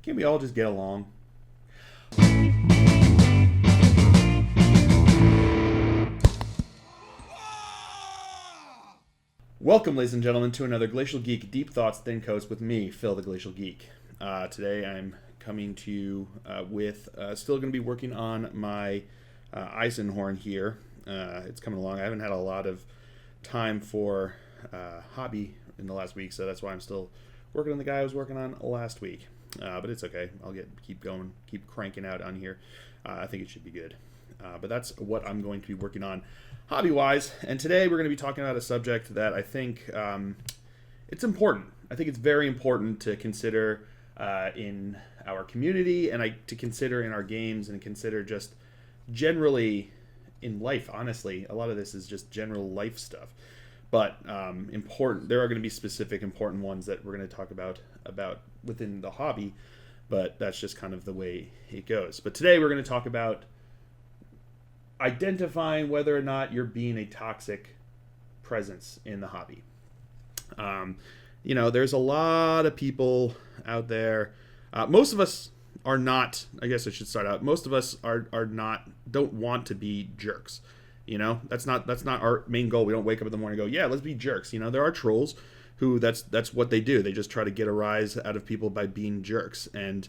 Can't we all just get along? Welcome, ladies and gentlemen, to another Glacial Geek Deep Thoughts Thin Coats with me, Phil the Glacial Geek. Today I'm coming to you with still going to be working on my Eisenhorn here. It's coming along. I haven't had a lot of time for hobby in the last week, so that's why I'm still working on the guy I was working on last week. But it's okay. I'll keep going, keep cranking out on here. I think it should be good. But that's what I'm going to be working on hobby-wise. And today we're going to be talking about a subject that I think it's important. I think it's very important to consider in our community and to consider in our games and consider just generally in life, honestly. A lot of this is just general life stuff. But important. There are going to be specific important ones that we're going to talk about within the hobby, but that's just kind of the way it goes. But today we're going to talk about identifying whether or not you're being a toxic presence in the hobby. There's a lot of people out there. Most of us are not. I guess I should start out. Most of us are not. Don't want to be jerks. That's not our main goal. We don't wake up in the morning and go, yeah, let's be jerks. There are trolls who that's what they do. They just try to get a rise out of people by being jerks. And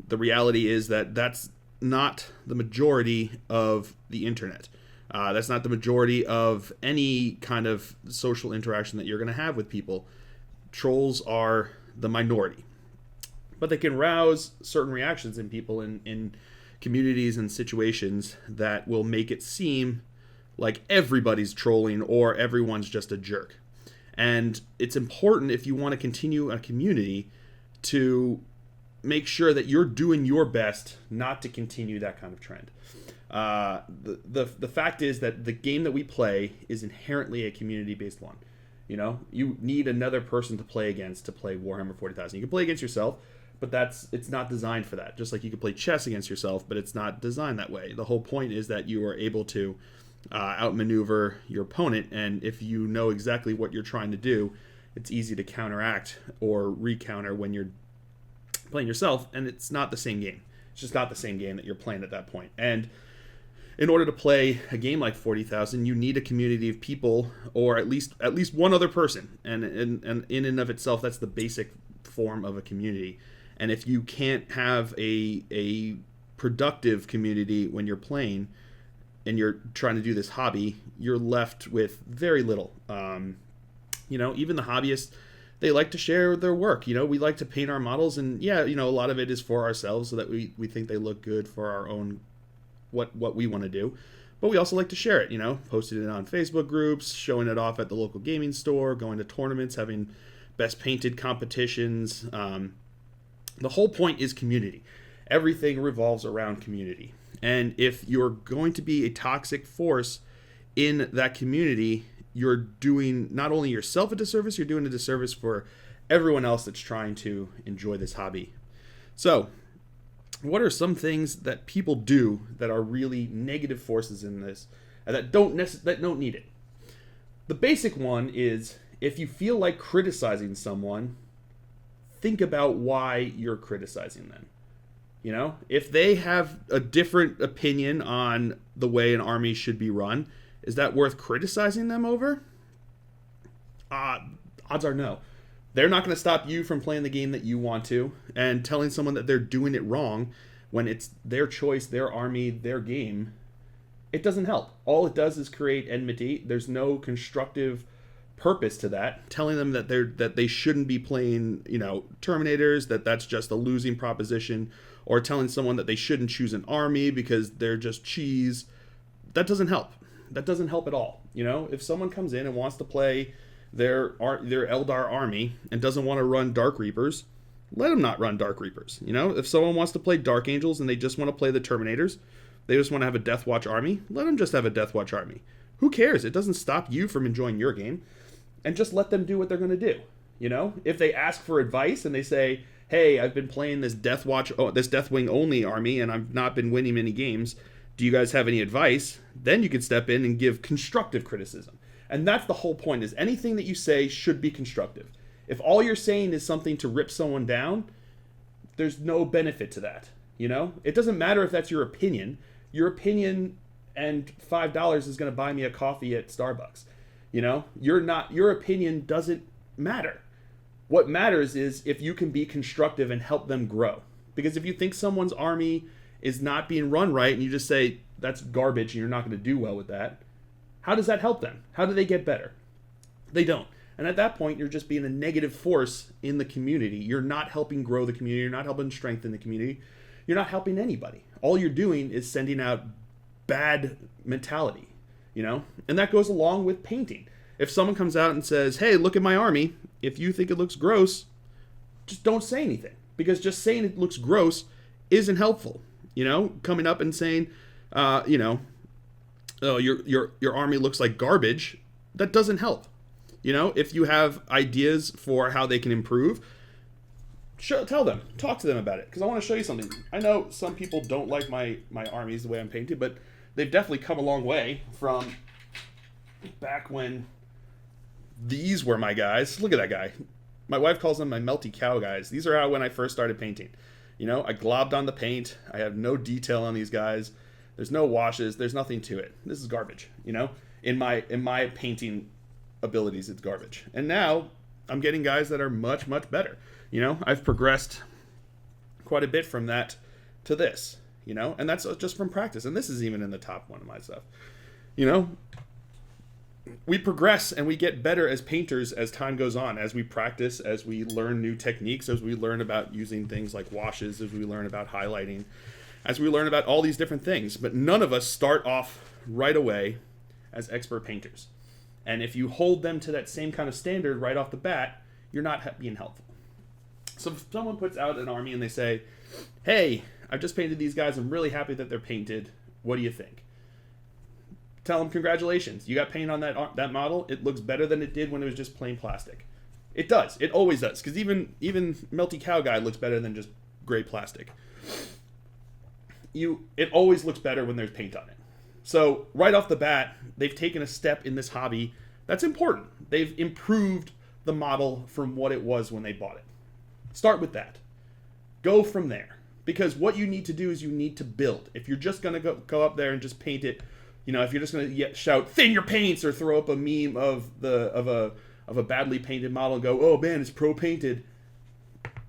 the reality is that that's not the majority of the internet. That's not the majority of any kind of social interaction that you're going to have with people. Trolls are the minority. But they can rouse certain reactions in people in communities and situations that will make it seem like everybody's trolling or everyone's just a jerk. And it's important, if you want to continue a community, to make sure that you're doing your best not to continue that kind of trend. The fact is that the game that we play is inherently a community-based one. You need another person to play against to play Warhammer 40,000. You can play against yourself, but it's not designed for that. Just like you can play chess against yourself, but it's not designed that way. The whole point is that you are able to outmaneuver your opponent, and if you know exactly what you're trying to do, it's easy to counteract or recounter when you're playing yourself, and it's not the same game. It's just not the same game that you're playing at that point. And in order to play a game like 40,000, you need a community of people, or at least one other person. And in and of itself, that's the basic form of a community. And if you can't have a productive community when you're playing and you're trying to do this hobby, you're left with very little. Even the hobbyists, they like to share their work. We like to paint our models, and a lot of it is for ourselves so that we think they look good for our own what we want to do. But we also like to share it, posting it on Facebook groups, showing it off at the local gaming store, going to tournaments, having best painted competitions. The whole point is community. Everything revolves around community. And if you're going to be a toxic force in that community, you're doing not only yourself a disservice, you're doing a disservice for everyone else that's trying to enjoy this hobby. So, what are some things that people do that are really negative forces in this and that don't need it? The basic one is, if you feel like criticizing someone, think about why you're criticizing them. If they have a different opinion on the way an army should be run, is that worth criticizing them over? Odds are no. They're not going to stop you from playing the game that you want to, and telling someone that they're doing it wrong when it's their choice, their army, their game. It doesn't help. All it does is create enmity. There's no constructive purpose to that. Telling them that they shouldn't be playing, Terminators, that's just a losing proposition, or telling someone that they shouldn't choose an army because they're just cheese. That doesn't help. That doesn't help at all. If someone comes in and wants to play their Eldar army and doesn't want to run Dark Reapers, let them not run Dark Reapers. If someone wants to play Dark Angels and they just want to play the Terminators, they just want to have a Death Watch army, let them just have a Death Watch army. Who cares? It doesn't stop you from enjoying your game. And just let them do what they're going to do. If they ask for advice and they say, hey, I've been playing this this Deathwing only army and I've not been winning many games, do you guys have any advice? Then you can step in and give constructive criticism. And that's the whole point, is anything that you say should be constructive. If all you're saying is something to rip someone down, there's no benefit to that. You know, it doesn't matter if that's your opinion. Your opinion and $5 is going to buy me a coffee at Starbucks. You know, your opinion doesn't matter. What matters is if you can be constructive and help them grow. Because if you think someone's army is not being run right and you just say that's garbage and you're not going to do well with that, how does that help them? How do they get better? They don't. And at that point, you're just being a negative force in the community. You're not helping grow the community. You're not helping strengthen the community. You're not helping anybody. All you're doing is sending out bad mentality, you know? And that goes along with painting. If someone comes out and says, hey, look at my army, if you think it looks gross, just don't say anything. Because just saying it looks gross isn't helpful. You know, coming up and saying, you know, oh, your army looks like garbage, that doesn't help. You know, if you have ideas for how they can improve, tell them, talk to them about it. Because I want to show you something. I know some people don't like my armies the way I'm painted, but they've definitely come a long way from back when these were my guys. Look at that guy. My wife calls them my melty cow guys. These are how when I first started painting. You know, I globbed on the paint. I have no detail on these guys. There's no washes. There's nothing to it. This is garbage. You know, in my painting abilities, it's garbage. And now I'm getting guys that are much, much better. You know, I've progressed quite a bit from that to this, you know, and that's just from practice. And this is even in the top one of my stuff. You know, we progress and we get better as painters as time goes on, as we practice, as we learn new techniques, as we learn about using things like washes, as we learn about highlighting, as we learn about all these different things. But none of us start off right away as expert painters. And if you hold them to that same kind of standard right off the bat, you're not being helpful. So if someone puts out an army and they say, hey, I've just painted these guys. I'm really happy that they're painted. What do you think? Tell them, congratulations. You got paint on that model. It looks better than it did when it was just plain plastic. It does. It always does. Because even Melty Cow Guy looks better than just gray plastic. It always looks better when there's paint on it. So right off the bat, they've taken a step in this hobby that's important. They've improved the model from what it was when they bought it. Start with that. Go from there. Because what you need to do is you need to build. If you're just going to go up there and just paint it, you know, if you're just going to shout thin your paints or throw up a meme of a badly painted model and go, oh man, it's pro painted,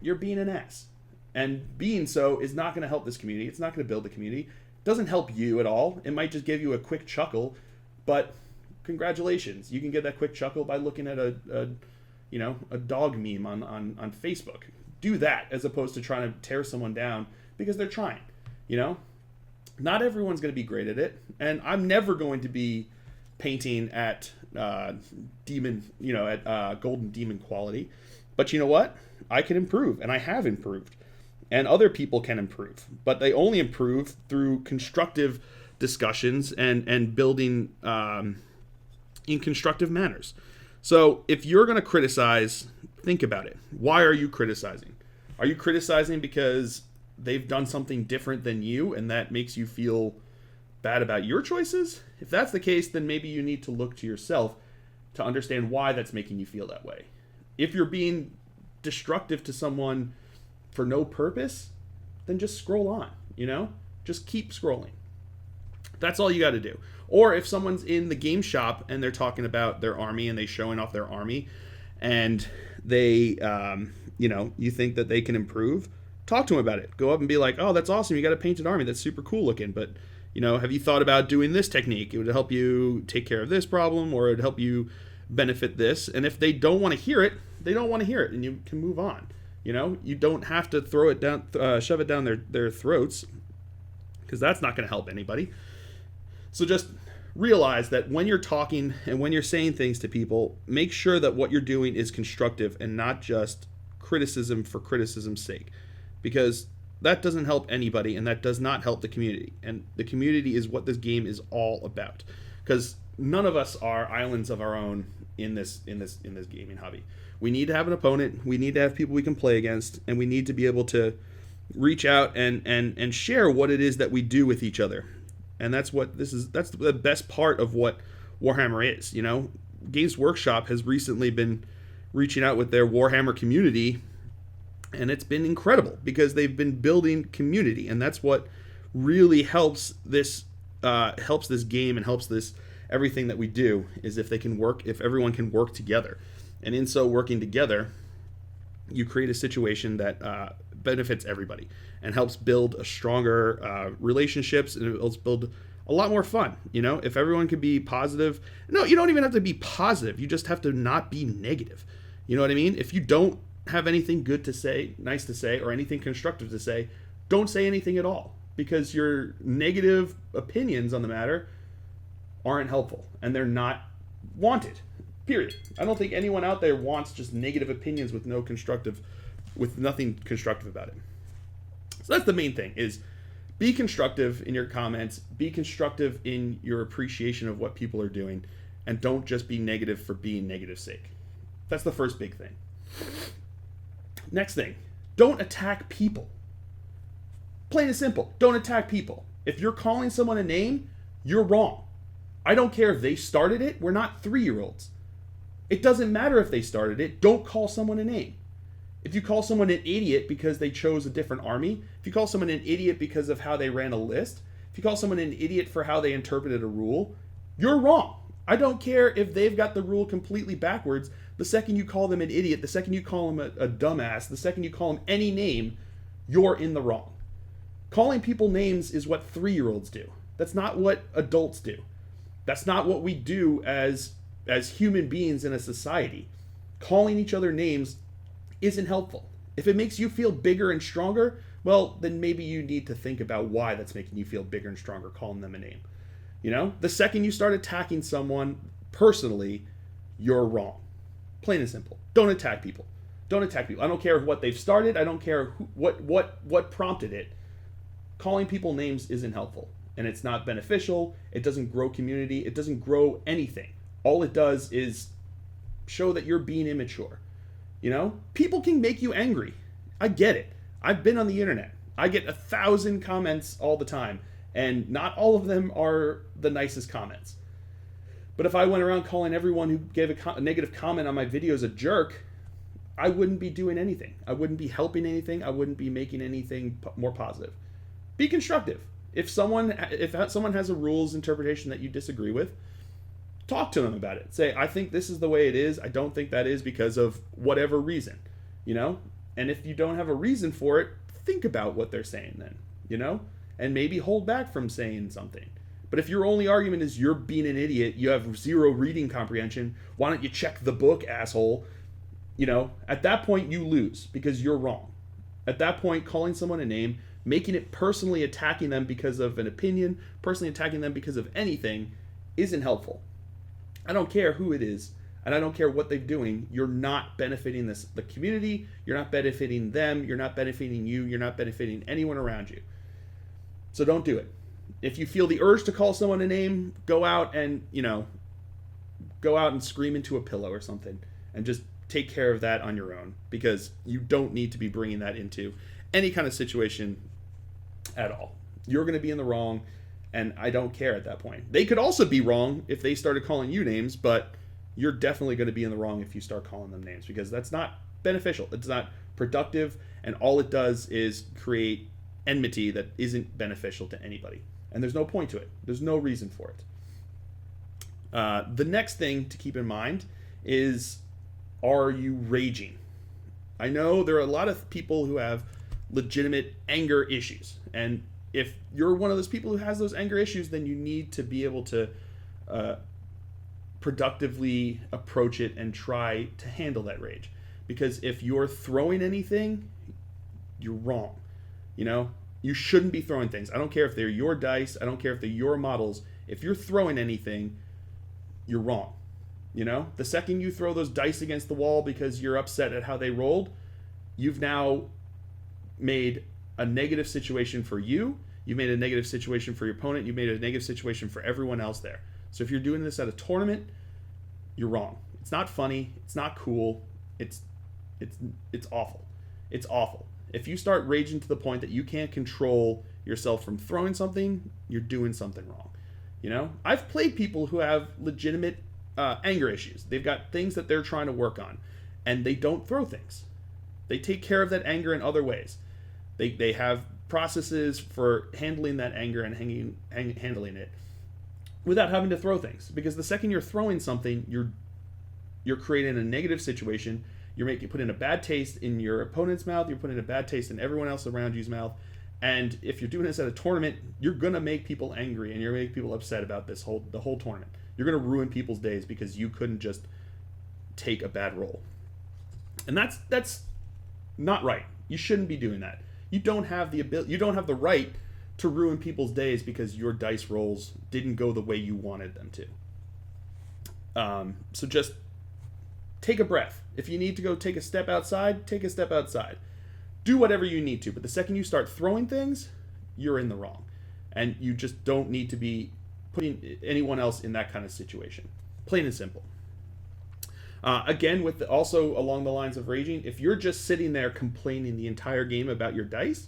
you're being an ass. And being so is not going to help this community. It's not going to build the community. It doesn't help you at all. It might just give you a quick chuckle, but congratulations. You can get that quick chuckle by looking at a dog meme on Facebook. Do that as opposed to trying to tear someone down because they're trying, you know? Not everyone's going to be great at it, and I'm never going to be painting at golden demon quality. But you know what? I can improve, and I have improved, and other people can improve. But they only improve through constructive discussions and building in constructive manners. So if you're going to criticize, think about it. Why are you criticizing? Are you criticizing because they've done something different than you and that makes you feel bad about your choices? If that's the case, then maybe you need to look to yourself to understand why that's making you feel that way. If you're being destructive to someone for no purpose, then just scroll on, you know? Just keep scrolling. That's all you got to do. Or if someone's in the game shop and they're talking about their army and they're showing off their army and they, you think that they can improve, talk to them about it. Go up and be like, oh, that's awesome. You got a painted army. That's super cool looking. But, have you thought about doing this technique? It would help you take care of this problem, or it would help you benefit this. And if they don't want to hear it, they don't want to hear it, and you can move on. You don't have to throw it down, shove it down their throats, because that's not going to help anybody. So just realize that when you're talking and when you're saying things to people, make sure that what you're doing is constructive and not just criticism for criticism's sake, because that doesn't help anybody and that does not help the community. And the community is what this game is all about, because none of us are islands of our own in this gaming hobby. We need to have an opponent. We need to have people we can play against, and we need to be able to reach out and share what it is that we do with each other. And that's the best part of what Warhammer is. Games Workshop has recently been reaching out with their Warhammer community And it's been incredible because they've been building community, and that's what really helps this game and helps this everything that we do, is if everyone can work together. And in so working together, you create a situation that benefits everybody and helps build a stronger relationships, and it helps build a lot more fun. If everyone could be positive, no, you don't even have to be positive. You just have to not be negative. You know what I mean? If you don't have anything good to say, nice to say, or anything constructive to say, don't say anything at all, because your negative opinions on the matter aren't helpful and they're not wanted. Period. I don't think anyone out there wants just negative opinions with nothing constructive about it. So that's the main thing, is be constructive in your comments, be constructive in your appreciation of what people are doing, and don't just be negative for being negative's sake. That's the first big thing. Next thing, don't attack people. Plain and simple, don't attack people. If you're calling someone a name, you're wrong. I don't care if they started it. We're not 3-year-olds. It doesn't matter if they started it. Don't call someone a name. If you call someone an idiot because they chose a different army, if you call someone an idiot because of how they ran a list, if you call someone an idiot for how they interpreted a rule, you're wrong. I don't care if they've got the rule completely backwards. The second you call them an idiot, the second you call them a dumbass, the second you call them any name, you're in the wrong. Calling people names is what 3-year-olds do. That's not what adults do. That's not what we do as human beings in a society. Calling each other names isn't helpful. If it makes you feel bigger and stronger, well, then maybe you need to think about why that's making you feel bigger and stronger, calling them a name. The second you start attacking someone personally, you're wrong. Plain and simple. Don't attack people. Don't attack people. I don't care what they've started. I don't care what prompted it. Calling people names isn't helpful, and it's not beneficial. It doesn't grow community. It doesn't grow anything. All it does is show that you're being immature. People can make you angry. I get it. I've been on the internet. I get 1,000 comments all the time, and not all of them are the nicest comments. But if I went around calling everyone who gave a negative comment on my videos a jerk, I wouldn't be doing anything. I wouldn't be helping anything. I wouldn't be making anything more positive. Be constructive. If someone has a rules interpretation that you disagree with, talk to them about it. Say, I think this is the way it is. I don't think that is because of whatever reason, And if you don't have a reason for it, think about what they're saying then, And maybe hold back from saying something. But if your only argument is you're being an idiot, you have zero reading comprehension, why don't you check the book, asshole? At that point you lose because you're wrong. At that point, calling someone a name, making it personally attacking them because of an opinion, personally attacking them because of anything, isn't helpful. I don't care who it is, and I don't care what they're doing. You're not benefiting the community. You're not benefiting them. You're not benefiting you. You're not benefiting anyone around you. So don't do it. If you feel the urge to call someone a name, go out and scream into a pillow or something, and just take care of that on your own, because you don't need to be bringing that into any kind of situation at all. You're going to be in the wrong, and I don't care at that point. They could also be wrong if they started calling you names, but you're definitely going to be in the wrong if you start calling them names, because that's not beneficial. It's not productive, and all it does is create enmity that isn't beneficial to anybody. And there's no point to it. There's no reason for it. The next thing to keep in mind is, are you raging? I know there are a lot of people who have legitimate anger issues. And if you're one of those people who has those anger issues, then you need to be able to productively approach it and try to handle that rage. Because if you're throwing anything, you're wrong. You shouldn't be throwing things. I don't care if they're your dice. I don't care if they're your models. If you're throwing anything, you're wrong. The second you throw those dice against the wall because you're upset at how they rolled, you've now made a negative situation for you. You've made a negative situation for your opponent. You've made a negative situation for everyone else there. So if you're doing this at a tournament, you're wrong. It's not funny. It's not cool. It's awful. It's awful. If you start raging to the point that you can't control yourself from throwing something, you're doing something wrong. I've played people who have legitimate anger issues. They've got things that they're trying to work on, and they don't throw things. They take care of that anger in other ways. They have processes for handling that anger and handling it without having to throw things. Because the second you're throwing something, you're creating a negative situation. You're putting a bad taste in your opponent's mouth. You're putting a bad taste in everyone else around you's mouth. And if you're doing this at a tournament, you're gonna make people angry and you're gonna make people upset about the whole tournament. You're gonna ruin people's days because you couldn't just take a bad roll. And that's not right. You shouldn't be doing that. You don't have the right to ruin people's days because your dice rolls didn't go the way you wanted them to. So just take a breath. If you need to go take a step outside, take a step outside. Do whatever you need to, but the second you start throwing things, you're in the wrong. And you just don't need to be putting anyone else in that kind of situation. Plain and simple. Again, also along the lines of raging, if you're just sitting there complaining the entire game about your dice,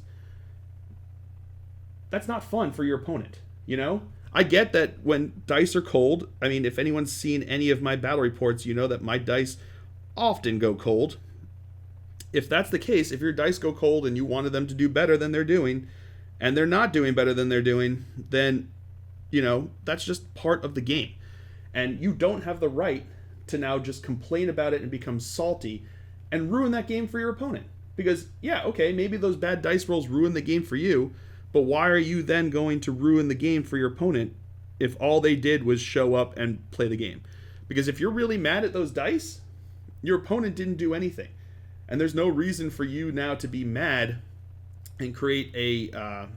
that's not fun for your opponent, you know? I get that when dice are cold, I mean, if anyone's seen any of my battle reports, you know that my dice often go cold. If that's the case, if your dice go cold and you wanted them to do better than they're doing, and they're not doing better than they're doing, then, you know, that's just part of the game. And you don't have the right to now just complain about it and become salty and ruin that game for your opponent. Because, yeah, okay, maybe those bad dice rolls ruin the game for you, but why are you then going to ruin the game for your opponent if all they did was show up and play the game? Because if you're really mad at those dice, your opponent didn't do anything. And there's no reason for you now to be mad and create a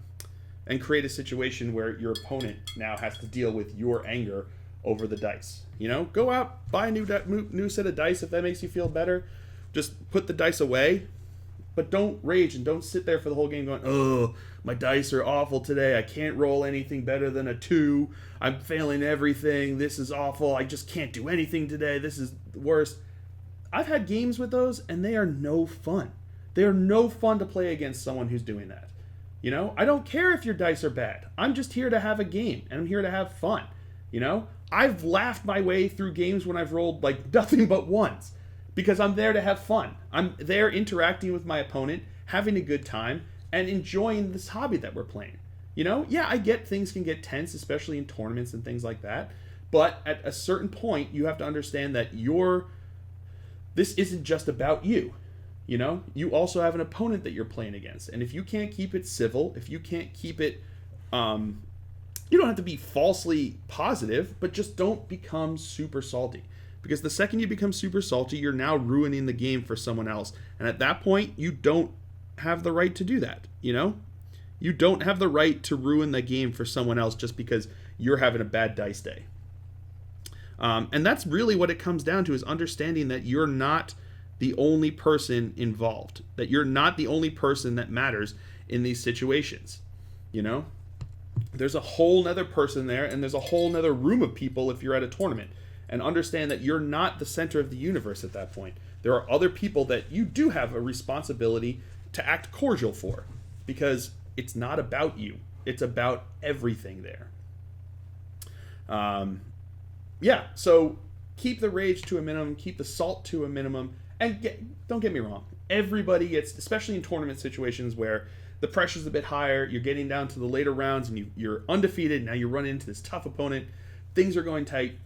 situation where your opponent now has to deal with your anger over the dice. You know, go out, buy a new set of dice if that makes you feel better. Just put the dice away, but don't rage and don't sit there for the whole game going, oh, my dice are awful today. I can't roll anything better than a 2. I'm failing everything. This is awful. I just can't do anything today. This is the worst. I've had games with those, and they are no fun. They are no fun to play against someone who's doing that. You know, I don't care if your dice are bad. I'm just here to have a game, and I'm here to have fun. You know, I've laughed my way through games when I've rolled like nothing but ones because I'm there to have fun. I'm there interacting with my opponent, having a good time, and enjoying this hobby that we're playing. You know, yeah, I get things can get tense, especially in tournaments and things like that. But at a certain point, you have to understand that this isn't just about you. You know, you also have an opponent that you're playing against. And if you can't keep it civil, if you can't keep it, you don't have to be falsely positive, but just don't become super salty. Because the second you become super salty, you're now ruining the game for someone else. And at that point, you don't have the right to do that, you know? You don't have the right to ruin the game for someone else just because you're having a bad dice day. And that's really what it comes down to, is understanding that you're not the only person involved, that you're not the only person that matters in these situations. You know, there's a whole nother person there, and there's a whole nother room of people if you're at a tournament, and understand that you're not the center of the universe at that point. There are other people that you do have a responsibility to act cordial for, because it's not about you. It's about everything there. Yeah, so keep the rage to a minimum, keep the salt to a minimum, and don't get me wrong, everybody gets, especially in tournament situations where the pressure's a bit higher, you're getting down to the later rounds and you're undefeated, now you run into this tough opponent, things are going tight,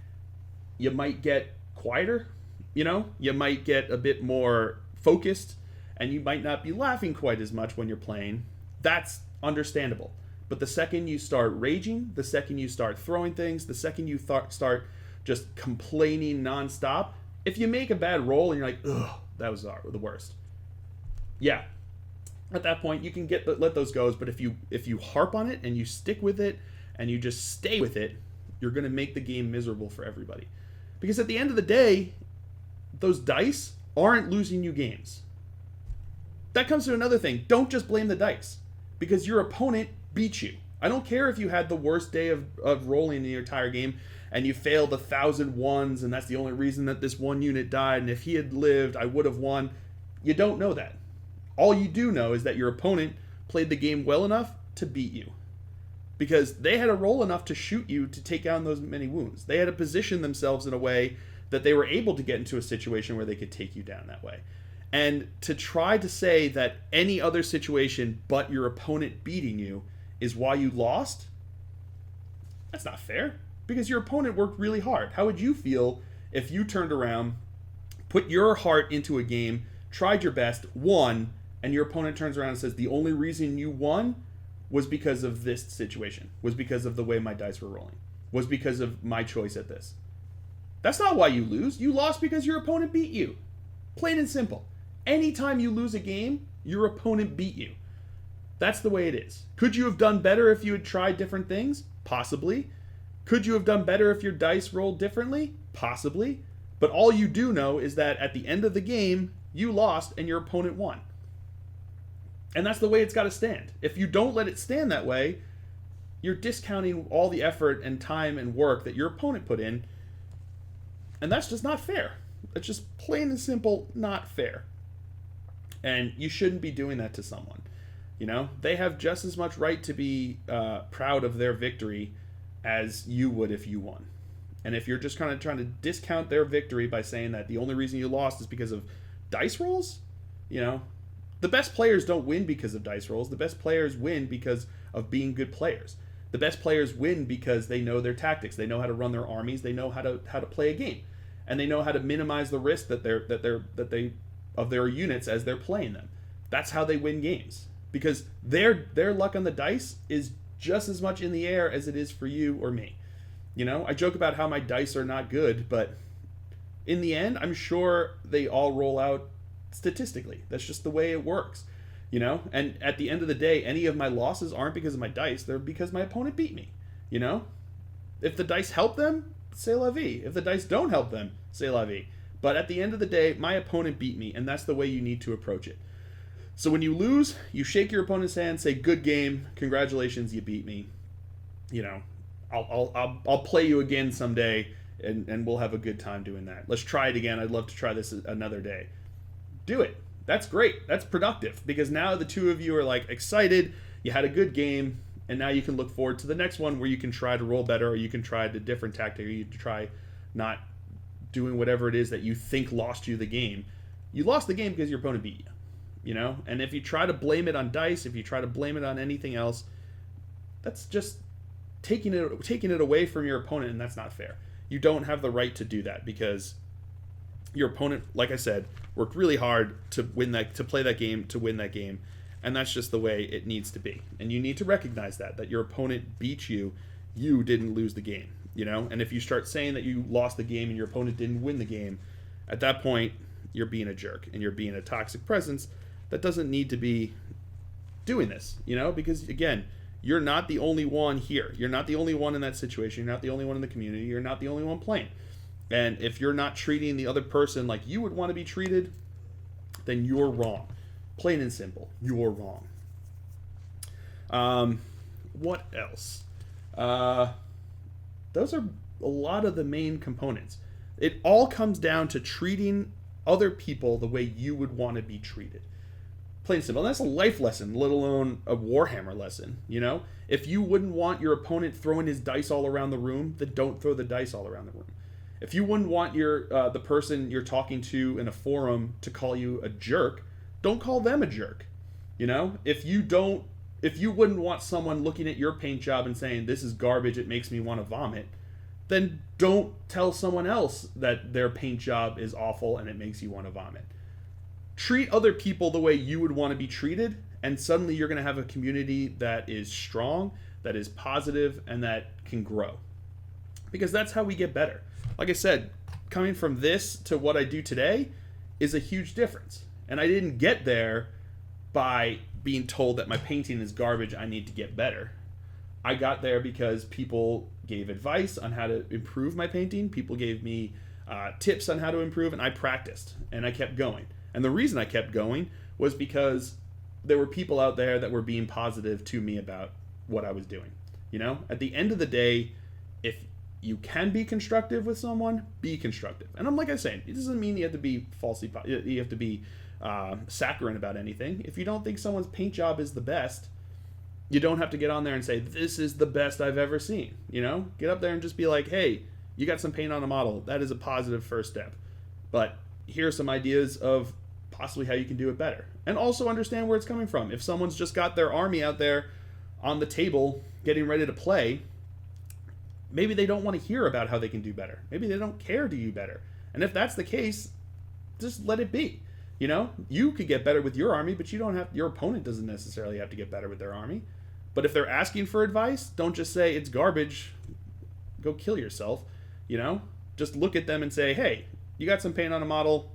you might get quieter, you know, you might get a bit more focused, and you might not be laughing quite as much when you're playing. That's understandable. But the second you start raging, the second you start throwing things, the second you start just complaining nonstop, if you make a bad roll and you're like, ugh, that was the worst. Yeah, at that point you can let those go. But if you harp on it and you stick with it and you just stay with it, you're going to make the game miserable for everybody. Because at the end of the day, those dice aren't losing you games. That comes to another thing. Don't just blame the dice, because your opponent beat you. I don't care if you had the worst day of rolling in your entire game and you failed 1,000 ones and that's the only reason that this one unit died, and if he had lived, I would have won. You don't know that. All you do know is that your opponent played the game well enough to beat you, because they had a roll enough to shoot you to take down those many wounds. They had to position themselves in a way that they were able to get into a situation where they could take you down that way. And to try to say that any other situation but your opponent beating you is why you lost, that's not fair. Because your opponent worked really hard. How would you feel if you turned around, put your heart into a game, tried your best, won, and your opponent turns around and says, the only reason you won was because of this situation, was because of the way my dice were rolling, was because of my choice at this. That's not why you lose. You lost because your opponent beat you. Plain and simple. Anytime you lose a game, your opponent beat you. That's the way it is. Could you have done better if you had tried different things? Possibly. Could you have done better if your dice rolled differently? Possibly. But all you do know is that at the end of the game, you lost and your opponent won. And that's the way it's got to stand. If you don't let it stand that way, you're discounting all the effort and time and work that your opponent put in. And that's just not fair. It's just plain and simple not fair. And you shouldn't be doing that to someone. You know, they have just as much right to be proud of their victory as you would if you won. And if you're just kind of trying to discount their victory by saying that the only reason you lost is because of dice rolls, you know, the best players don't win because of dice rolls. The best players win because of being good players. The best players win because they know their tactics. They know how to run their armies. They know how to play a game, and they know how to minimize the risk that they of their units as they're playing them. That's how they win games, because their luck on the dice is just as much in the air as it is for you or me. You know, I joke about how my dice are not good, but in the end, I'm sure they all roll out statistically. That's just the way it works, you know? And at the end of the day, any of my losses aren't because of my dice. They're because my opponent beat me, you know? If the dice help them, c'est la vie. If the dice don't help them, c'est la vie. But at the end of the day, my opponent beat me, and that's the way you need to approach it. So when you lose, you shake your opponent's hand, say, good game, congratulations, you beat me. You know, I'll play you again someday, and we'll have a good time doing that. Let's try it again. I'd love to try this another day. Do it. That's great. That's productive, because now the two of you are like excited. You had a good game, and now you can look forward to the next one where you can try to roll better, or you can try the different tactic, or you try not doing whatever it is that you think lost you the game. You lost the game because your opponent beat you. You know, and if you try to blame it on dice, if you try to blame it on anything else, that's just taking it away from your opponent, and that's not fair. You don't have the right to do that, because your opponent, like I said, worked really hard to play that game, to win that game, and that's just the way it needs to be. And you need to recognize that your opponent beat you, you didn't lose the game, you know? And if you start saying that you lost the game and your opponent didn't win the game, at that point, you're being a jerk, and you're being a toxic presence that doesn't need to be doing this, you know? Because, again, you're not the only one here. You're not the only one in that situation. You're not the only one in the community. You're not the only one playing. And if you're not treating the other person like you would want to be treated, then you're wrong. Plain and simple. You're wrong. What else? Those are a lot of the main components. It all comes down to treating other people the way you would want to be treated. Plain and simple. And that's a life lesson, let alone a Warhammer lesson, you know? If you wouldn't want your opponent throwing his dice all around the room, then don't throw the dice all around the room. If you wouldn't want the person you're talking to in a forum to call you a jerk, don't call them a jerk. You know? If you wouldn't want someone looking at your paint job and saying, this is garbage, it makes me want to vomit, then don't tell someone else that their paint job is awful and it makes you want to vomit. Treat other people the way you would want to be treated, and suddenly you're going to have a community that is strong, that is positive, and that can grow. Because that's how we get better. Like I said, coming from this to what I do today is a huge difference. And I didn't get there by being told that my painting is garbage, I need to get better. I got there because people gave advice on how to improve my painting. People gave me tips on how to improve, and I practiced, and I kept going. And the reason I kept going was because there were people out there that were being positive to me about what I was doing. You know, at the end of the day, if you can be constructive with someone, be constructive. And I'm like I say, it doesn't mean you have to be you have to be saccharine about anything. If you don't think someone's paint job is the best, you don't have to get on there and say, this is the best I've ever seen. You know, get up there and just be like, hey, you got some paint on a model. That is a positive first step. But here are some ideas of possibly how you can do it better. And also understand where it's coming from. If someone's just got their army out there on the table getting ready to play, maybe they don't want to hear about how they can do better. Maybe they don't care to do better. And if that's the case, just let it be. You know, you could get better with your army, but your opponent doesn't necessarily have to get better with their army. But if they're asking for advice, don't just say it's garbage, go kill yourself. You know, just look at them and say, hey, you got some paint on a model,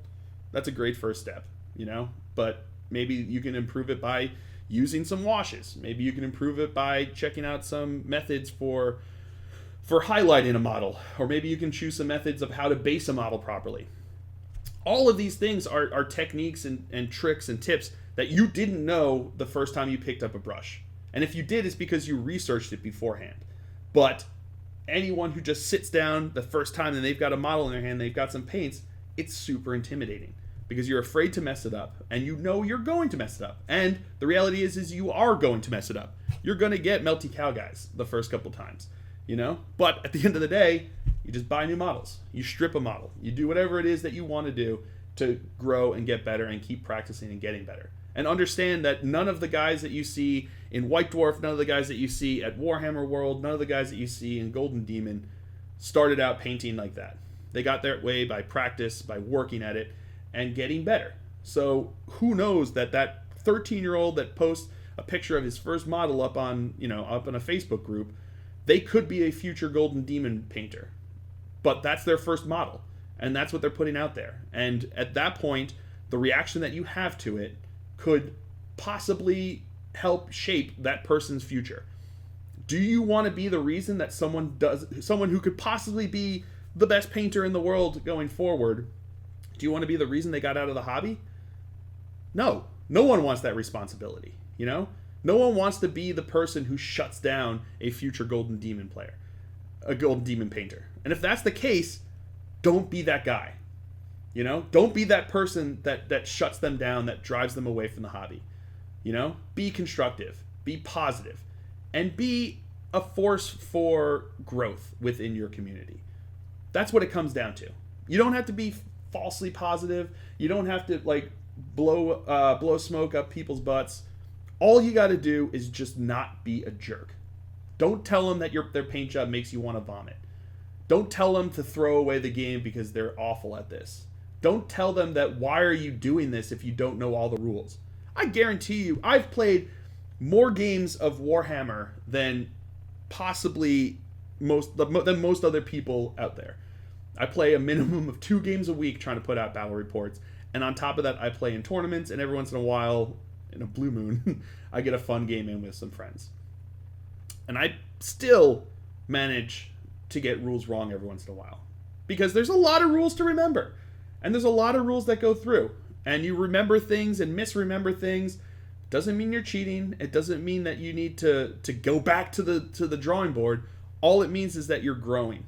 that's a great first step, you know, but maybe you can improve it by using some washes. Maybe you can improve it by checking out some methods for highlighting a model, or maybe you can choose some methods of how to base a model properly. All of these things are techniques and tricks and tips that you didn't know the first time you picked up a brush. And if you did, it's because you researched it beforehand. But anyone who just sits down the first time and they've got a model in their hand, they've got some paints, it's super intimidating because you're afraid to mess it up, and you know you're going to mess it up. And the reality is you are going to mess it up. You're going to get melty cow guys the first couple times, you know? But at the end of the day, you just buy new models. You strip a model. You do whatever it is that you want to do to grow and get better and keep practicing and getting better. And understand that none of the guys that you see in White Dwarf, none of the guys that you see at Warhammer World, none of the guys that you see in Golden Demon started out painting like that. They got their way by practice, by working at it, and getting better. So who knows that 13-year-old that posts a picture of his first model up on a Facebook group, they could be a future Golden Demon painter. But that's their first model, and that's what they're putting out there. And at that point, the reaction that you have to it could possibly help shape that person's future. Do you want to be the reason that someone who could possibly be the best painter in the world going forward, do you want to be the reason they got out of the hobby? No. No one wants that responsibility, you know? No one wants to be the person who shuts down a future Golden Demon player, a Golden Demon painter. And if that's the case, don't be that guy. You know, don't be that person that shuts them down, that drives them away from the hobby. You know, be constructive, be positive, and be a force for growth within your community. That's what it comes down to. You don't have to be falsely positive. You don't have to blow smoke up people's butts. All you got to do is just not be a jerk. Don't tell them that their paint job makes you want to vomit. Don't tell them to throw away the game because they're awful at this. Don't tell them that why are you doing this if you don't know all the rules. I guarantee you, I've played more games of Warhammer than possibly most other people out there. I play a minimum of 2 games a week trying to put out battle reports, and on top of that, I play in tournaments, and every once in a while, in a blue moon, I get a fun game in with some friends. And I still manage to get rules wrong every once in a while, because there's a lot of rules to remember, and there's a lot of rules that go through, and you remember things and misremember things. Doesn't mean you're cheating. It doesn't mean that you need to go back to the drawing board. All it means is that you're growing,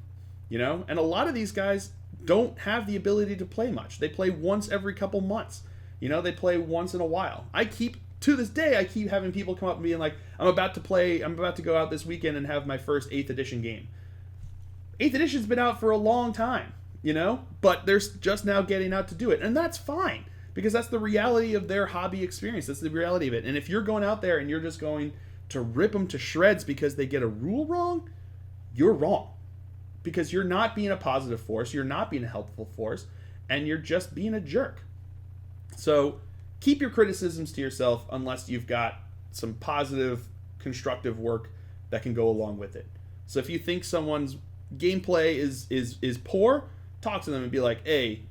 you know? And a lot of these guys don't have the ability to play much. They play once every couple months. You know, they play once in a while. To this day, I keep having people come up and being like, I'm about to go out this weekend and have my first 8th edition game. 8th edition's been out for a long time, you know? But they're just now getting out to do it. And that's fine, because that's the reality of their hobby experience. That's the reality of it. And if you're going out there and you're just going to rip them to shreds because they get a rule wrong, you're wrong. Because you're not being a positive force, you're not being a helpful force, and you're just being a jerk. So keep your criticisms to yourself unless you've got some positive, constructive work that can go along with it. So if you think someone's gameplay is poor, talk to them and be like, hey,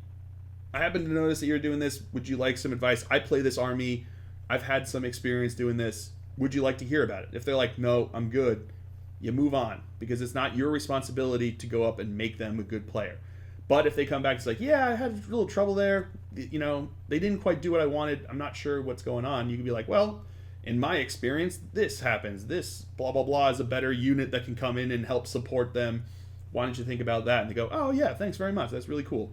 I happen to notice that you're doing this. Would you like some advice? I play this army. I've had some experience doing this. Would you like to hear about it? If they're like, no, I'm good, you move on, because it's not your responsibility to go up and make them a good player. But if they come back, it's like, yeah, I had a little trouble there. You know, they didn't quite do what I wanted. I'm not sure what's going on. You can be like, well, in my experience, this happens. This blah, blah, blah is a better unit that can come in and help support them. Why don't you think about that? And they go, oh, yeah, thanks very much. That's really cool.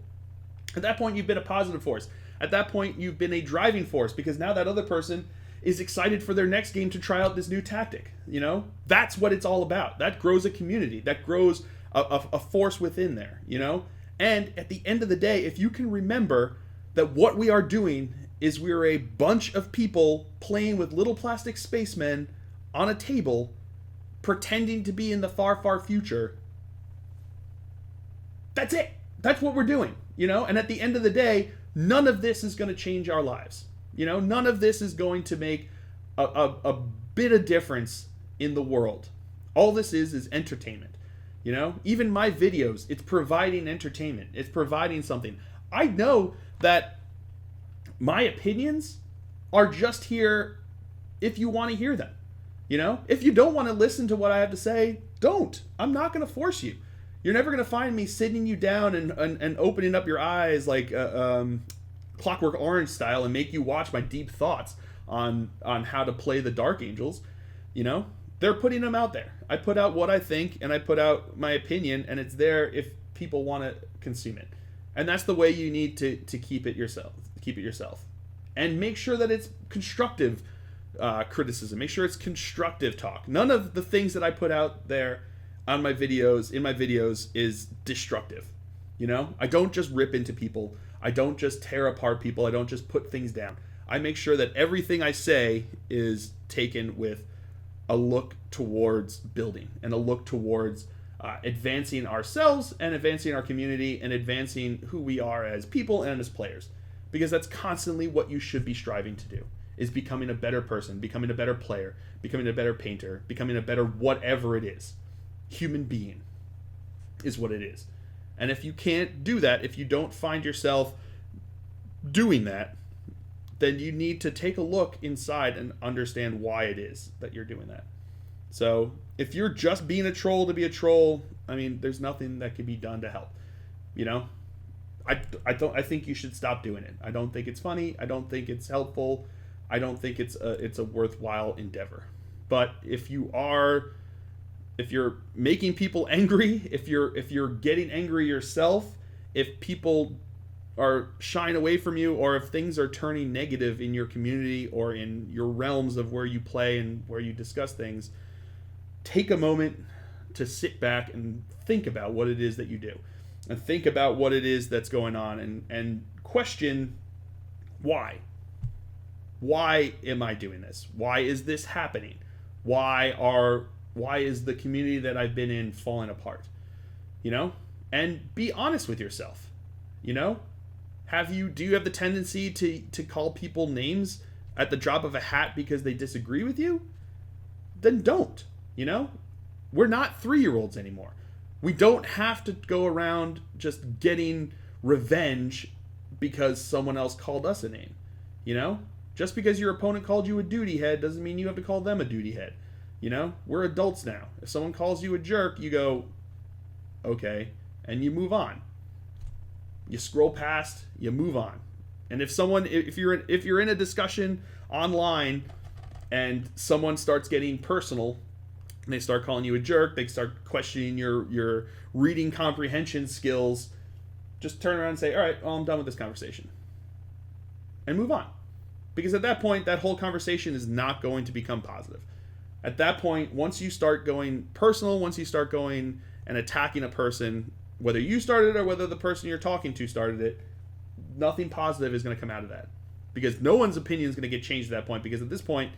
At that point, you've been a positive force. At that point, you've been a driving force, because now that other person is excited for their next game to try out this new tactic. You know, that's what it's all about. That grows a community. That grows a force within there, you know? And at the end of the day, if you can remember that what we are doing is we're a bunch of people playing with little plastic spacemen on a table, pretending to be in the far, far future. That's it. That's what we're doing, you know? And at the end of the day, none of this is going to change our lives. You know, none of this is going to make a bit of difference in the world. All this is entertainment. You know, even my videos, it's providing entertainment. It's providing something. I know that my opinions are just here if you want to hear them. You know, if you don't want to listen to what I have to say, don't. I'm not going to force you. You're never going to find me sitting you down and opening up your eyes like Clockwork Orange style and make you watch my deep thoughts on how to play the Dark Angels. You know, they're putting them out there. I put out what I think and I put out my opinion, and it's there if people want to consume it. And that's the way you need to keep it yourself. Keep it yourself. And make sure that it's constructive criticism. Make sure it's constructive talk. None of the things that I put out there on my videos, in my videos, is destructive. You know, I don't just rip into people. I don't just tear apart people. I don't just put things down. I make sure that everything I say is taken with a look towards building and a look towards advancing ourselves and advancing our community and advancing who we are as people and as players. Because that's constantly what you should be striving to do, is becoming a better person, becoming a better player, becoming a better painter, becoming a better whatever it is. Human being is what it is. And if you can't do that, if you don't find yourself doing that, then you need to take a look inside and understand why it is that you're doing that. So if you're just being a troll to be a troll, I mean, there's nothing that can be done to help. You know, I think you should stop doing it. I don't think it's funny. I don't think it's helpful. I don't think it's a worthwhile endeavor. But if you're making people angry, if you're getting angry yourself, if people are shying away from you, or if things are turning negative in your community or in your realms of where you play and where you discuss things, take a moment to sit back and think about what it is that you do, and think about what it is that's going on, and question why. Why am I doing this? Why is this happening? Why is the community that I've been in falling apart? You know? And be honest with yourself. You know? Do you have the tendency to call people names at the drop of a hat because they disagree with you? Then don't. You know? We're not 3-year-olds anymore. We don't have to go around just getting revenge because someone else called us a name. You know? Just because your opponent called you a duty head doesn't mean you have to call them a duty head. You know? We're adults now. If someone calls you a jerk, you go, okay, and you move on. You scroll past, you move on. And if you're in a discussion online and someone starts getting personal and they start calling you a jerk, they start questioning your reading comprehension skills, just turn around and say, all right, well, I'm done with this conversation. And move on. Because at that point, that whole conversation is not going to become positive. At that point, once you start going personal, once you start going and attacking a person, whether you started it or whether the person you're talking to started it, nothing positive is going to come out of that. Because no one's opinion is going to get changed at that point, because at this point,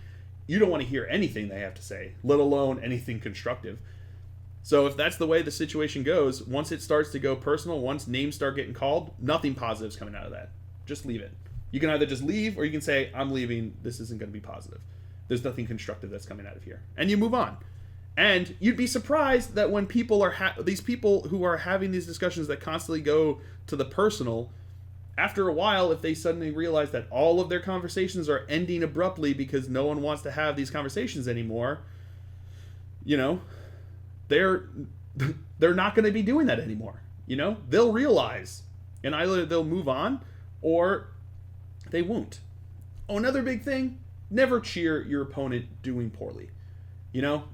you don't want to hear anything they have to say, let alone anything constructive. So if that's the way the situation goes, once it starts to go personal, once names start getting called, nothing positive is coming out of that. Just leave it. You can either just leave, or you can say, I'm leaving, this isn't going to be positive. There's nothing constructive that's coming out of here. And you move on. And you'd be surprised that when people are these people who are having these discussions that constantly go to the personal, after a while, if they suddenly realize that all of their conversations are ending abruptly because no one wants to have these conversations anymore, you know, they're not going to be doing that anymore. You know, they'll realize, and either they'll move on or they won't. Oh, another big thing, never cheer your opponent doing poorly. You know,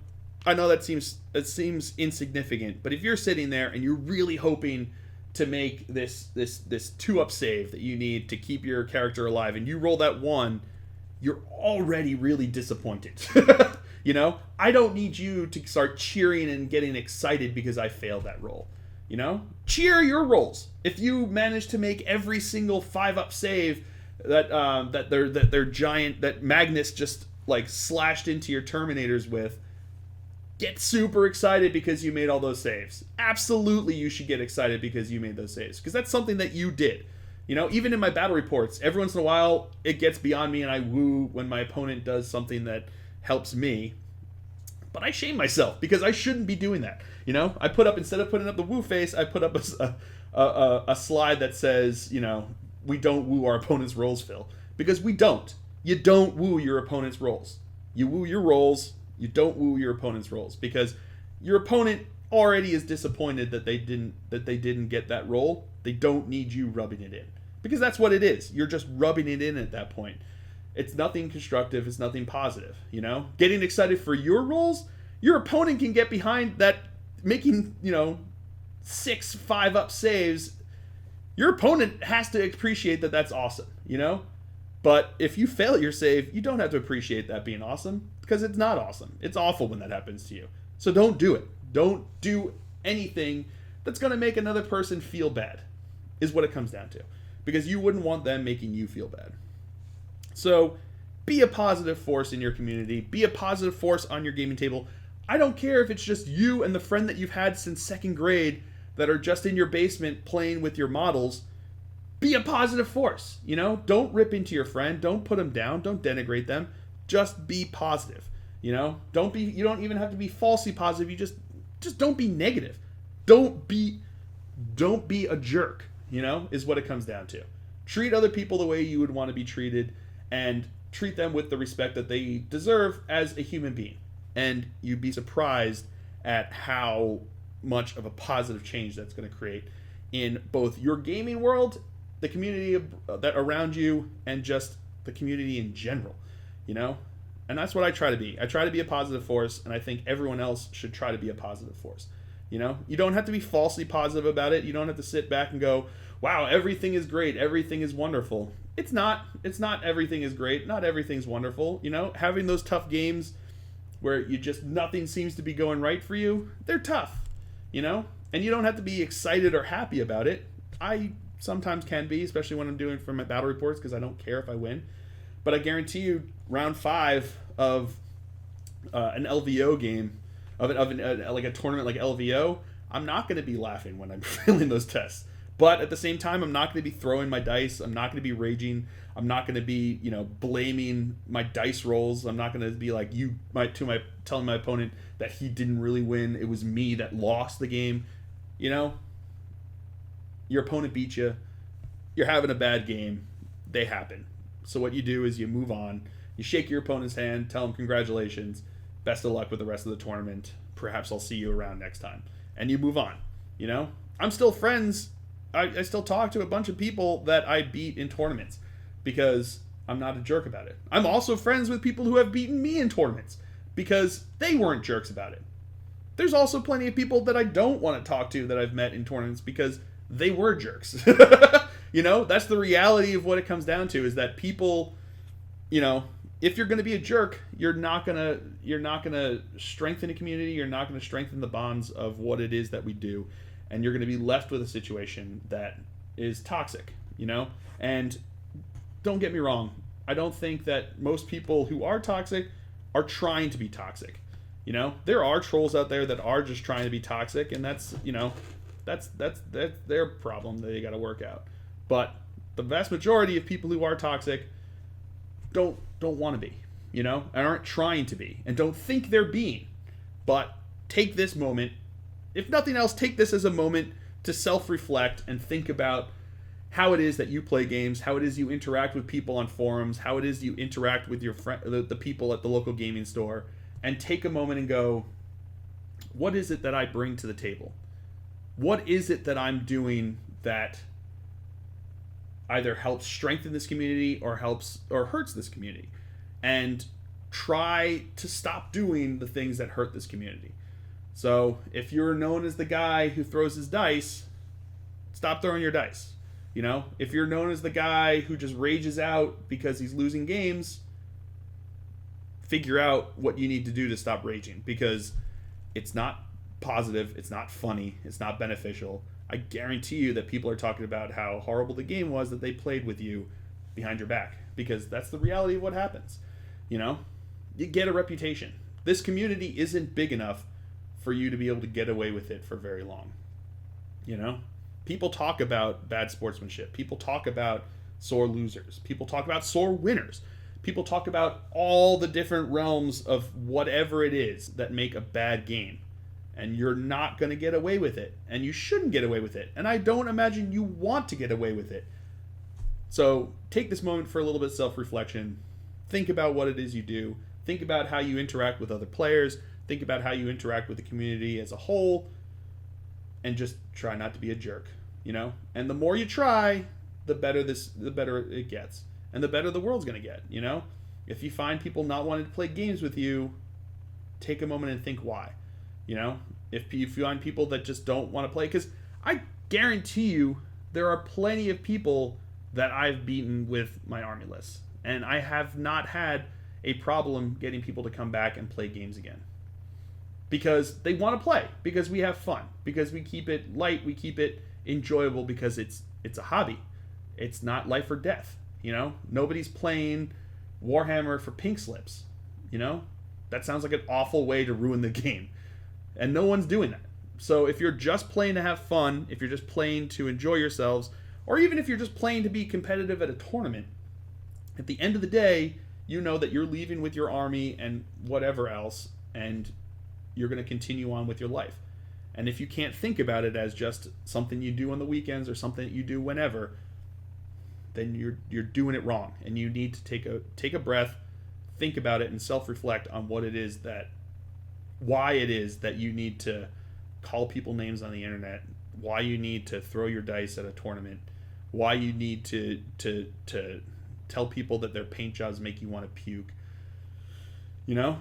I know that seems insignificant, but if you're sitting there and you're really hoping to make this 2-up save that you need to keep your character alive, and you roll that 1, you're already really disappointed. You know, I don't need you to start cheering and getting excited because I failed that roll. You know, cheer your rolls. If you manage to make every single 5-up save that they're giant, that Magnus just like slashed into your Terminators with. Get super excited because you made all those saves. Absolutely, you should get excited because you made those saves, because that's something that you did. Even in my battle reports, every once in a while it gets beyond me and I woo when my opponent does something that helps me. But I shame myself because I shouldn't be doing that. I put up, instead of putting up the woo face, I put up a slide that says, we don't woo our opponent's rolls, Phil. Because we don't. You don't woo your opponent's rolls. You woo your rolls. You don't woo your opponent's rolls, because your opponent already is disappointed that they didn't get that roll. They don't need you rubbing it in, because that's what it is. You're just rubbing it in at that point. It's nothing constructive. It's nothing positive. Getting excited for your rolls. Your opponent can get behind that, making 6 5-up saves. Your opponent has to appreciate that that's awesome. But if you fail your save, you don't have to appreciate that being awesome, because it's not awesome. It's awful when that happens to you. So don't do it. Don't do anything that's going to make another person feel bad, is what it comes down to, because you wouldn't want them making you feel bad. So be a positive force in your community. Be a positive force on your gaming table. I don't care if it's just you and the friend that you've had since 2nd grade that are just in your basement playing with your models. Be a positive force. Don't rip into your friend. Don't put them down. Don't denigrate them. Just be positive. You don't even have to be falsely positive. You just don't be negative. Don't be a jerk, is what it comes down to. Treat other people the way you would want to be treated, and treat them with the respect that they deserve as a human being. And you'd be surprised at how much of a positive change that's going to create in both your gaming world, the community that around you, and just the community in general, And that's what I try to be. I try to be a positive force, and I think everyone else should try to be a positive force. You don't have to be falsely positive about it. You don't have to sit back and go, wow, everything is great, everything is wonderful. It's not everything is great, not everything's wonderful. Having those tough games where nothing seems to be going right for you, they're tough, and you don't have to be excited or happy about it. I sometimes can be, especially when I'm doing for my battle reports, because I don't care if I win. But I guarantee you, round 5 of an LVO game, like a tournament like LVO, I'm not going to be laughing when I'm failing those tests. But at the same time, I'm not going to be throwing my dice. I'm not going to be raging. I'm not going to be, blaming my dice rolls. I'm not going to be like telling my opponent that he didn't really win. It was me that lost the game. Your opponent beat you. You're having a bad game. They happen. So what you do is you move on. You shake your opponent's hand, tell him congratulations, best of luck with the rest of the tournament. Perhaps I'll see you around next time. And you move on. I'm still friends. I still talk to a bunch of people that I beat in tournaments, because I'm not a jerk about it. I'm also friends with people who have beaten me in tournaments because they weren't jerks about it. There's also plenty of people that I don't want to talk to that I've met in tournaments because they were jerks. That's the reality of what it comes down to, is that people, if you're going to be a jerk, you're not going to strengthen a community. You're not going to strengthen the bonds of what it is that we do. And you're going to be left with a situation that is toxic, And don't get me wrong. I don't think that most people who are toxic are trying to be toxic. There are trolls out there that are just trying to be toxic, and that's their problem that they got to work out. But the vast majority of people who are toxic don't want to be, and aren't trying to be, and don't think they're being. But take this moment, if nothing else, take this as a moment to self-reflect and think about how it is that you play games, how it is you interact with people on forums, how it is you interact with your the people at the local gaming store, and take a moment and go, what is it that I bring to the table? What is it that I'm doing that either helps strengthen this community or hurts this community? And try to stop doing the things that hurt this community. So if you're known as the guy who throws his dice, stop throwing your dice. If you're known as the guy who just rages out because he's losing games, figure out what you need to do to stop raging, because it's not positive, it's not funny, it's not beneficial. I guarantee you that people are talking about how horrible the game was that they played with you behind your back, because that's the reality of what happens. You know, you get a reputation. This community isn't big enough for you to be able to get away with it for very long. You know, people talk about bad sportsmanship. People talk about sore losers. People talk about sore winners. People talk about all the different realms of whatever it is that make a bad game. And you're not going to get away with it. And you shouldn't get away with it. And I don't imagine you want to get away with it. So take this moment for a little bit of self-reflection. Think about what it is you do. Think about how you interact with other players. Think about how you interact with the community as a whole. And just try not to be a jerk, you know? And the more you try, the better it gets. And the better the world's going to get, you know? If you find people not wanting to play games with you, take a moment and think why. You know, if you find people that just don't want to play, because I guarantee you there are plenty of people that I've beaten with my army lists, and I have not had a problem getting people to come back and play games again, because they want to play, because we have fun, because we keep it light, we keep it enjoyable, because it's a hobby. It's not life or death. You know, nobody's playing Warhammer for pink slips. You know, that sounds like an awful way to ruin the game. And no one's doing that. So if you're just playing to have fun, if you're just playing to enjoy yourselves, or even if you're just playing to be competitive at a tournament, at the end of the day, you know that you're leaving with your army and whatever else, and you're going to continue on with your life. And if you can't think about it as just something you do on the weekends or something that you do whenever, then you're doing it wrong. And you need to take a breath, think about it, and self-reflect on why it is that you need to call people names on the internet, why you need to throw your dice at a tournament, why you need to tell people that their paint jobs make you want to puke, you know?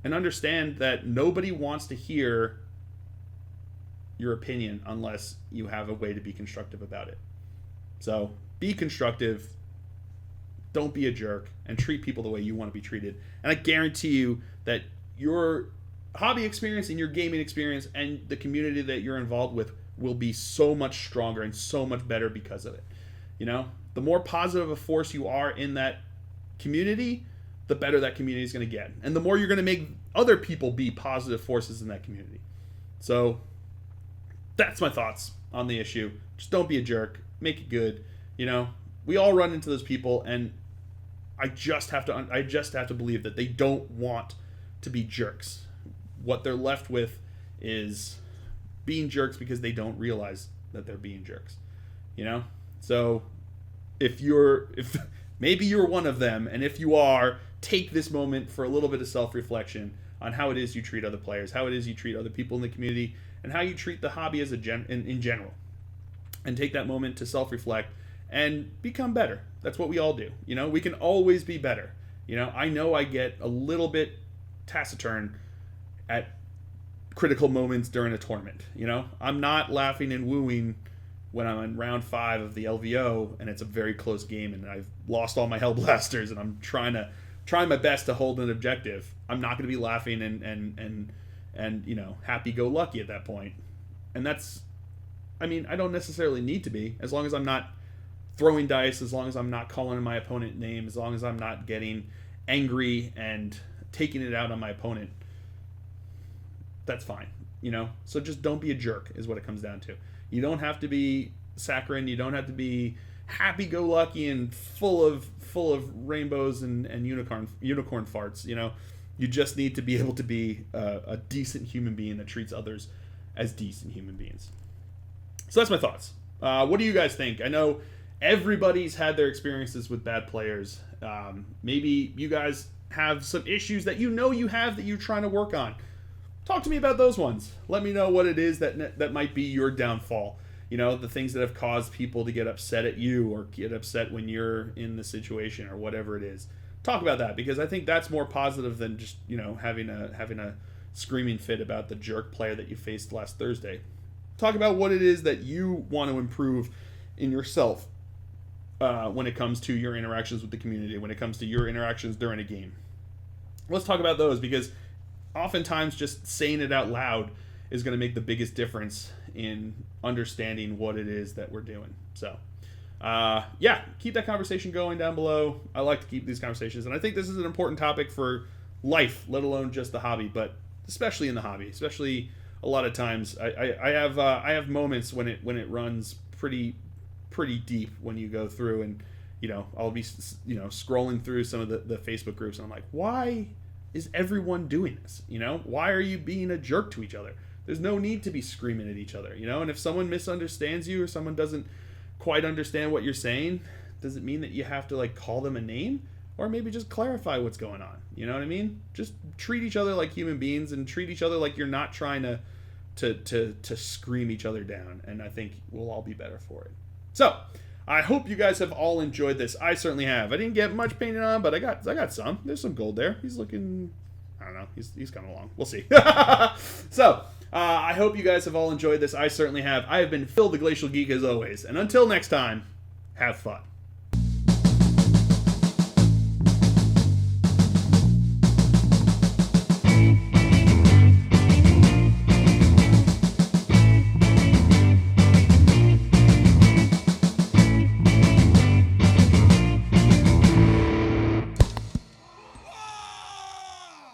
And understand that nobody wants to hear your opinion unless you have a way to be constructive about it. So be constructive, don't be a jerk, and treat people the way you want to be treated. And I guarantee you that your hobby experience and your gaming experience and the community that you're involved with will be so much stronger and so much better because of it. You know, the more positive a force you are in that community, the better that community is going to get. And the more you're going to make other people be positive forces in that community. So that's my thoughts on the issue. Just don't be a jerk. Make it good. You know, we all run into those people, and I just have to believe that they don't want to be jerks. What they're left with is being jerks because they don't realize that they're being jerks, you know? So if maybe you're one of them, and if you are, take this moment for a little bit of self-reflection on how it is you treat other players, how it is you treat other people in the community, and how you treat the hobby as in general. And take that moment to self-reflect and become better. That's what we all do. You know, we can always be better. You know I get a little bit taciturn at critical moments during a tournament. You know, I'm not laughing and wooing when I'm in round 5 of the LVO and it's a very close game and I've lost all my Hellblasters and I'm trying my best to hold an objective. I'm not going to be laughing and you know, happy-go-lucky at that point. And that's, I mean, I don't necessarily need to be, as long as I'm not throwing dice, as long as I'm not calling my opponent name, as long as I'm not getting angry and taking it out on my opponent. That's fine, you know? So just don't be a jerk is what it comes down to. You don't have to be saccharine, you don't have to be happy-go-lucky and full of rainbows and unicorn farts, you know? You just need to be able to be a decent human being that treats others as decent human beings. So that's my thoughts. What do you guys think? I know everybody's had their experiences with bad players. Maybe you guys have some issues that you know you have that you're trying to work on. Talk to me about those ones. Let me know what it is that might be your downfall. You know, the things that have caused people to get upset at you or get upset when you're in the situation or whatever it is. Talk about that, because I think that's more positive than just, you know, having a screaming fit about the jerk player that you faced last Thursday. Talk about what it is that you want to improve in yourself when it comes to your interactions with the community, when it comes to your interactions during a game. Let's talk about those, because oftentimes just saying it out loud is going to make the biggest difference in understanding what it is that we're doing. So yeah, keep that conversation going down below. I like to keep these conversations, and I think this is an important topic for life, let alone just the hobby, but especially in the hobby. Especially a lot of times, I have moments when it runs pretty deep when you go through, and I'll be scrolling through some of the Facebook groups, and I'm like, why is everyone doing this? Why are you being a jerk to each other? There's no need to be screaming at each other, and if someone misunderstands you or someone doesn't quite understand what you're saying, does it mean that you have to like call them a name, or maybe just clarify what's going on? You know what I mean? Just treat each other like human beings, and treat each other like you're not trying to scream each other down, and I think we'll all be better for it. So I hope you guys have all enjoyed this. I certainly have. I didn't get much painted on, but I got some. There's some gold there. He's looking, I don't know, he's coming along. We'll see. So I hope you guys have all enjoyed this. I certainly have. I have been Phil the Glacial Geek as always, and until next time, have fun.